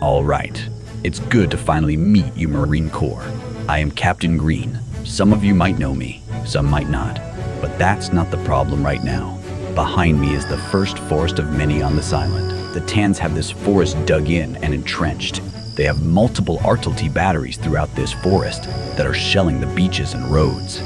All right. It's good to finally meet you, Marine Corps. I am Captain Green. Some of you might know me, some might not. But that's not the problem right now. Behind me is the first forest of many on this island. The Tans have this forest dug in and entrenched. They have multiple artillery batteries throughout this forest that are shelling the beaches and roads.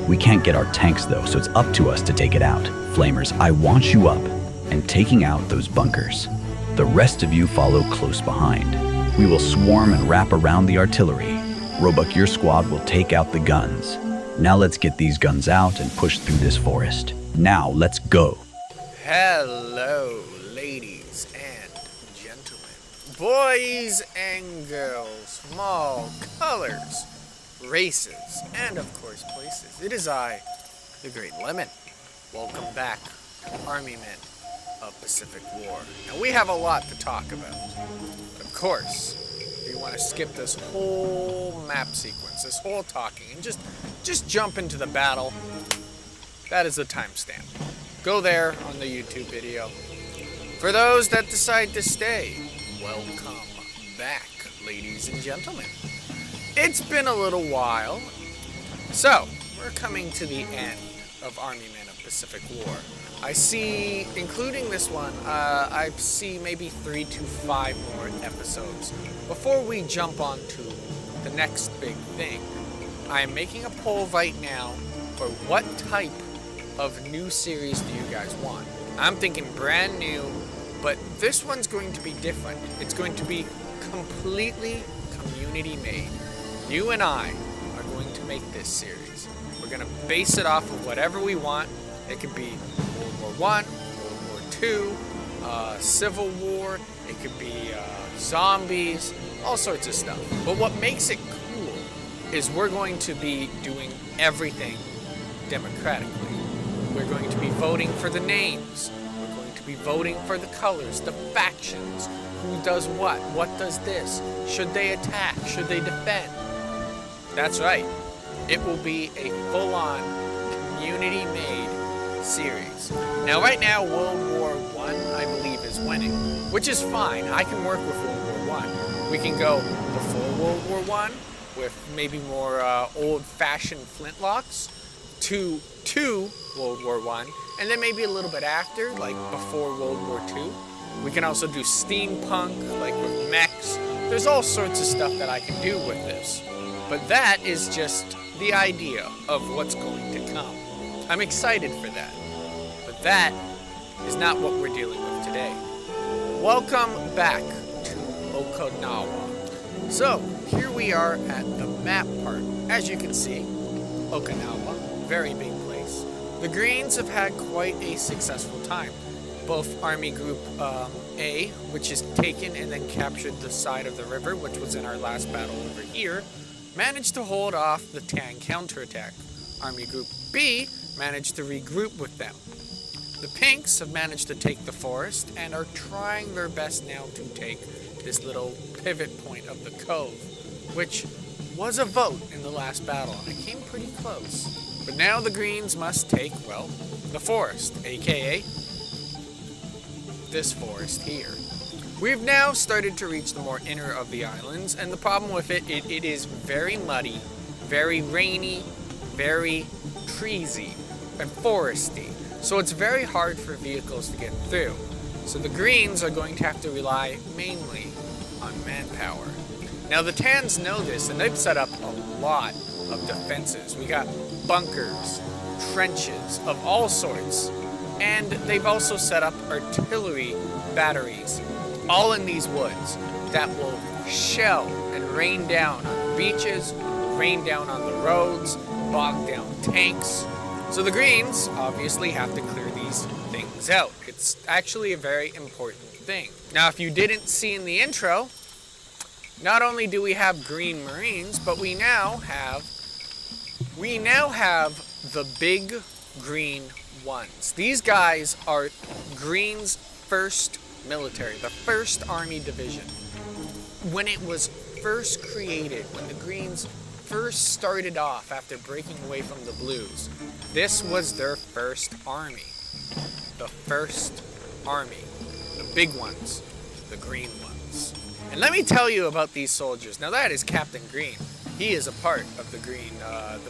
We can't get our tanks though, so it's up to us to take it out. Flamers, I want you up and taking out those bunkers. The rest of you follow close behind. We will swarm and wrap around the artillery. Roebuck, your squad will take out the guns. Now let's get these guns out and push through this forest. Now let's go. Hello, ladies and gentlemen, boys and girls, from all colors, races, and of course places. It is I, the Great Lemon. Welcome back to Armymen of Pacific War. Now we have a lot to talk about, but of course, if you want to skip this whole map sequence, this whole talking, and just jump into the battle, that is the timestamp. Go there on the YouTube video. For those that decide to stay, welcome back, ladies and gentlemen. It's been a little while, so we're coming to the end of Armymen of Pacific War. I see, including this one, I see maybe 3 to 5 more episodes before we jump on to the next big thing. I am making a poll right now for what type of new series do you guys want. I'm thinking brand new, but this one's going to be different. It's going to be completely community made. You and I are going to make this series. We're going to base it off of whatever we want. It could be World War I, World War II, Civil War, it could be zombies, all sorts of stuff. But what makes it cool is we're going to be doing everything democratically. We're going to be voting for the names. We're going to be voting for the colors, the factions. Who does what? What does this? Should they attack? Should they defend? That's right. It will be a full-on, community-made series. Now, right now, World War I believe, is winning, which is fine. I can work with World War I. We can go before World War I with maybe more old-fashioned flintlocks to World War I, and then maybe a little bit after, like before World War II. We can also do steampunk, like with mechs. There's all sorts of stuff that I can do with this. But that is just the idea of what's going to come. I'm excited for that. But that is not what we're dealing with today. Welcome back to Okinawa. So, here we are at the map part. As you can see, Okinawa, very big place. The Greens have had quite a successful time. Both Army Group A, which is taken and then captured the side of the river, which was in our last battle over here, managed to hold off the Tang counterattack. Army Group B managed to regroup with them. The Pinks have managed to take the forest and are trying their best now to take this little pivot point of the cove, which was a vote in the last battle, and it came pretty close. But now the Greens must take, well, the forest, aka this forest here. We've now started to reach the more inner of the islands, and the problem with it is very muddy, very rainy, very treesy, and foresty. So it's very hard for vehicles to get through. So the Greens are going to have to rely mainly on manpower. Now the Tans know this, and they've set up a lot of defenses. We got bunkers, trenches of all sorts, and they've also set up artillery batteries, all in these woods, that will shell and rain down on the beaches, rain down on the roads, bog down tanks. So the Greens obviously have to clear these things out. It's actually a very important thing. Now, if you didn't see in the intro, not only do we have Green Marines, but we now have the big green ones. These guys are Green's first military, the first Army division. When it was first created, when the Greens first started off after breaking away from the Blues, this was their first army. The first army. The big ones, the green ones. And let me tell you about these soldiers. Now that is Captain Green. He is a part of the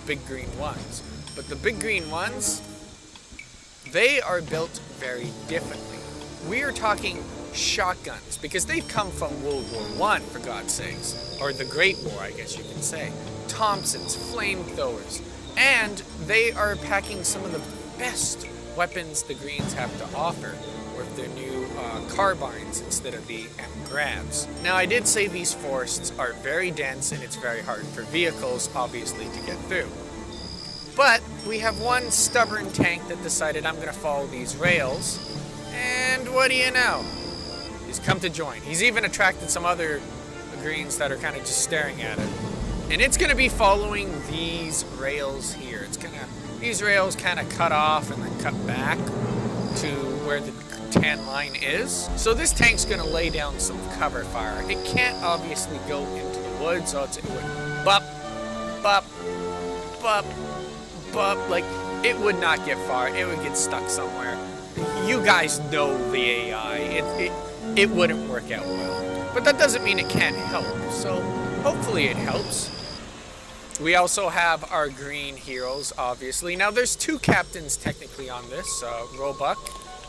big green ones. But the big green ones, they are built very differently. We are talking shotguns, because they've come from World War I, for God's sakes. Or the Great War, I guess you can say. Thompsons, flamethrowers. And they are packing some of the best weapons the Greens have to offer with their new carbines instead of the M-grabs. Now, I did say these forests are very dense and it's very hard for vehicles, obviously, to get through. But we have one stubborn tank that decided I'm going to follow these rails. And what do you know? He's come to join. He's even attracted some other Greens that are kind of just staring at it. And it's going to be following these rails here. These rails kind of cut off and then cut back to where the tan line is. So this tank's going to lay down some cover fire. It can't obviously go into the woods, so it would bop, bop, bop, bop. Like, it would not get far. It would get stuck somewhere. You guys know the AI. It wouldn't work out well. But that doesn't mean it can't help. So hopefully it helps. We also have our green heroes, obviously. Now, there's two captains technically on this, Roebuck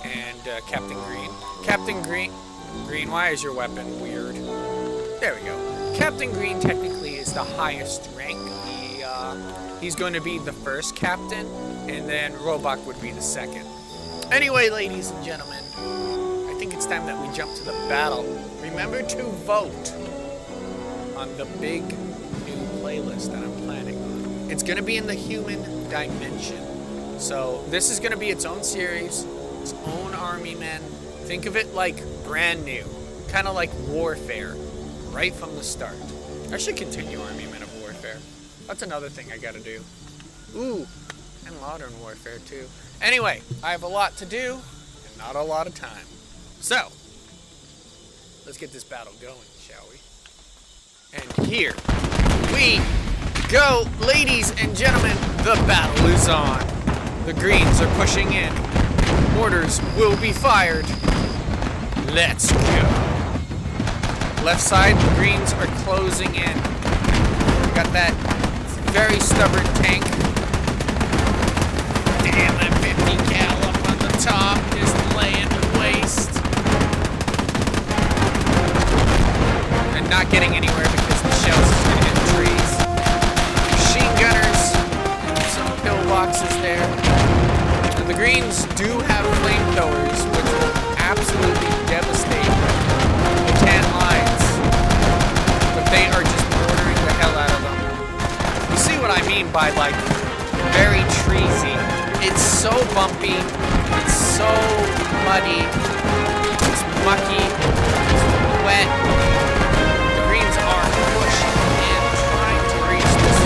and Captain Green. Captain Green, why is your weapon weird? There we go. Captain Green technically is the highest rank. He's going to be the first captain, and then Roebuck would be the second. Anyway, ladies and gentlemen, I think it's time that we jump to the battle. Remember to vote on the big new playlist that I'm planning on. It's going to be in the human dimension. So this is going to be its own series, its own Armymen. Think of it like brand new, kind of like Warfare, right from the start. I should continue Armymen of Warfare. That's another thing I got to do. Ooh, and Modern Warfare too. Anyway, I have a lot to do and not a lot of time. So, let's get this battle going, shall we? And here we go, ladies and gentlemen. The battle is on. The Greens are pushing in. Mortars will be fired. Let's go. Left side, the Greens are closing in. We got that very stubborn tank. Damn, that 50 cal up on the top, just laying waste. And not getting anywhere because the shells is going to hit trees. Machine gunners and some pillboxes there. And the Greens do have flamethrowers, which will absolutely devastate the tan lines. But they are just mortaring the hell out of them. You see what I mean by, like, very treesy. It's so bumpy, it's so muddy, it's mucky, it's wet. The Greens are pushing in, trying to reach this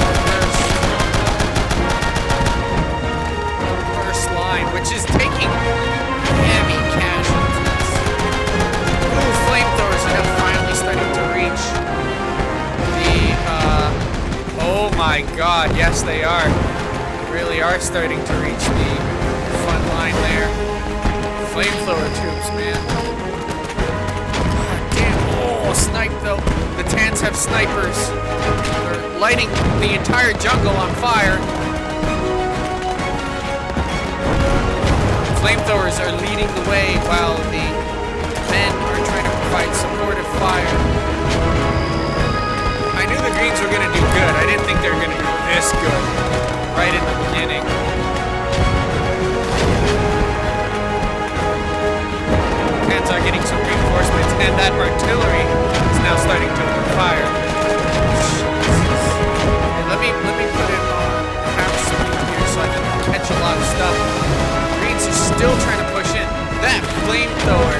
first line, which is taking heavy casualties. Ooh, flamethrowers are now finally starting to reach the, oh my god, yes they are. Really are starting to reach the front line there. Flamethrower troops, man. God damn. Oh, snipe though. The Tans have snipers. They're lighting the entire jungle on fire. Flamethrowers are leading the way while the men are trying to provide supportive fire. I knew the Greens were going to do good. I didn't think they were going to do this good. Right in the beginning. Tans are getting some reinforcements, and that artillery is now starting to open fire. Hey, let me put it on half speed here so I can catch a lot of stuff. Greens are still trying to push in. That flamethrower.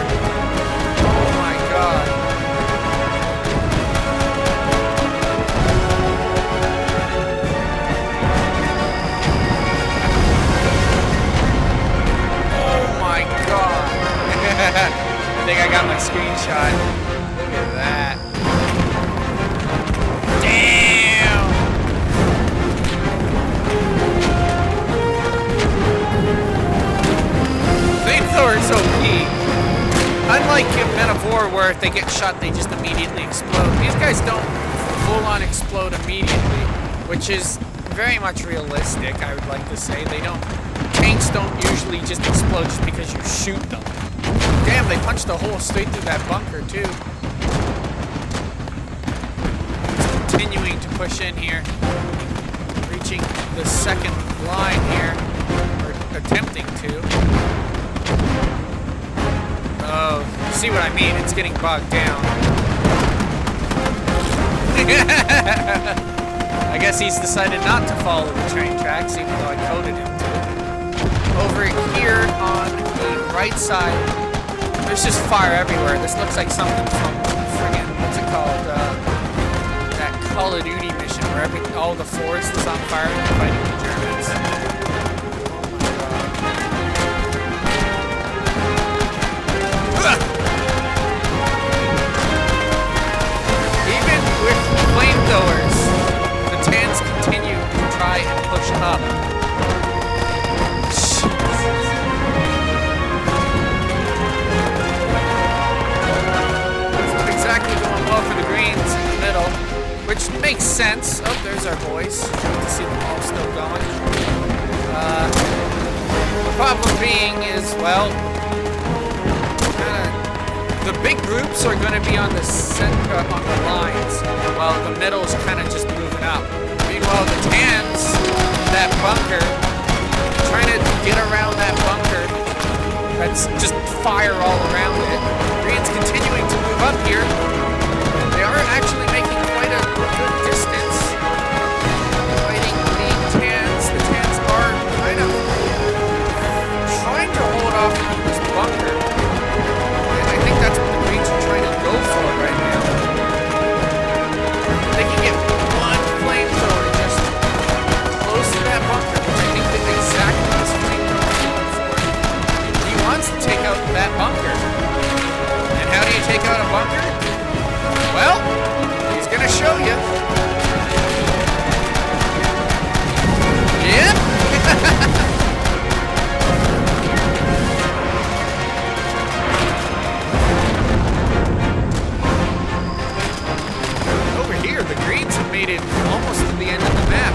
Oh my god. I think I got my screenshot. Look at that. Damn! Flamethrower is OP. Unlike Men of War, where if they get shot, they just immediately explode. These guys don't full-on explode immediately, which is very much realistic, I would like to say. Tanks don't usually just explode just because you shoot them. Damn, they punched a hole straight through that bunker, too. Continuing to push in here. Reaching the second line here. Or attempting to. Oh, you see what I mean? It's getting bogged down. I guess he's decided not to follow the train tracks, even though I coded him to. Over here on the right side, there's just fire everywhere. This looks like something from friggin', what's it called? That Call of Duty mission where all the forest is on fire and they're fighting the Germans. Even with flamethrowers, the Tans continue to try and push up. It's not exactly going well for the Greens in the middle, which makes sense. Oh, there's our boys. Good to see them all still going. The problem being is, well, the big groups are going to be on the center, on the lines, while the middle is kind of just moving up. Meanwhile, the Tans, that bunker, trying to get around that bunker, that's just fire all around it. Green's continuing to move up here. They are actually making quite a good distance, fighting the Tans. The Tans are kind of trying to hold off this bunker. I think that's what the Greens are trying to go for right now. They can get one flamethrower just close to that bunker, which I think is exactly this flamethrower is going for. He wants to take out that bunker. And how do you take out a bunker? Well, he's going to show you. Yep. The Greens have made it almost to the end of the map.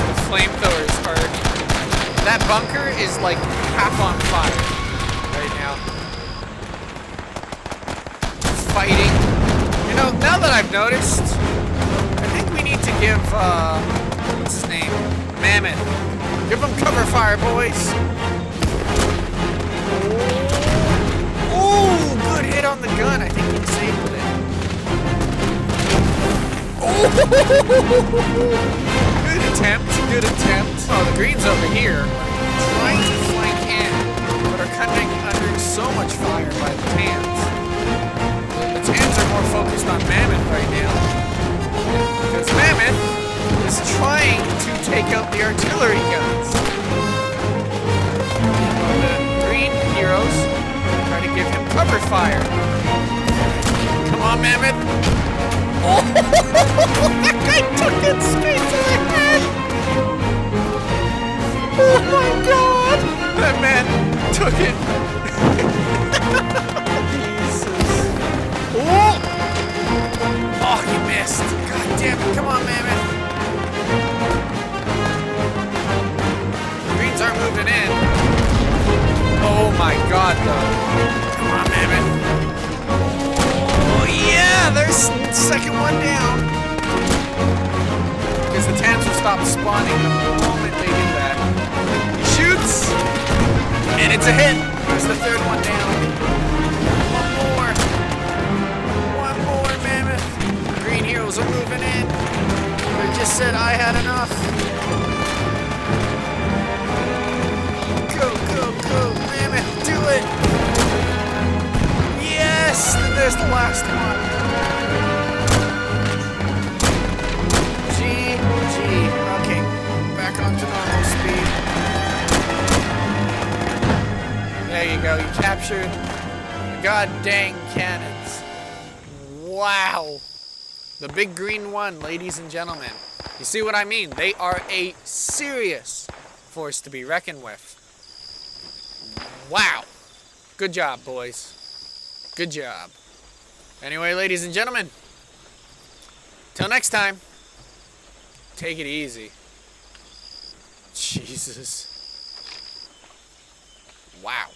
The flamethrowers are... That bunker is like half on fire right now. Fighting. You know, now that I've noticed, I think we need to give, what's his name? Mammoth. Give him cover fire, boys. Oh, good hit on the gun. I think he disabled it. Oh, good attempt, good attempt. Oh, the Greens over here trying to flank in, but are coming under so much fire by the Tans. The Tans are more focused on Mammoth right now, because Mammoth is trying to take out the artillery guns. Heroes, try to give him cover fire. Come on, Mammoth. Oh, that guy took it straight to the head. Oh my God, that man took it. Jesus. Oh, he missed. God damn it. Come on, Mammoth. The Greens aren't moving in. Oh my God, though. Come on, Mammoth. Oh yeah, there's the second one down. Because the Tans will stop spawning the moment they do that. He shoots, and it's a hit. There's the third one down. One more, Mammoth. The Green Heroes are moving in. They just said I had enough. Go, Mammoth, do it! Yes! And there's the last one. GG. Okay, back onto normal speed. There you go, you captured the god dang cannons. Wow. The big green one, ladies and gentlemen. You see what I mean? They are a serious force to be reckoned with. Wow. Good job, boys. Good job. Anyway, ladies and gentlemen, till next time, take it easy. Jesus. Wow.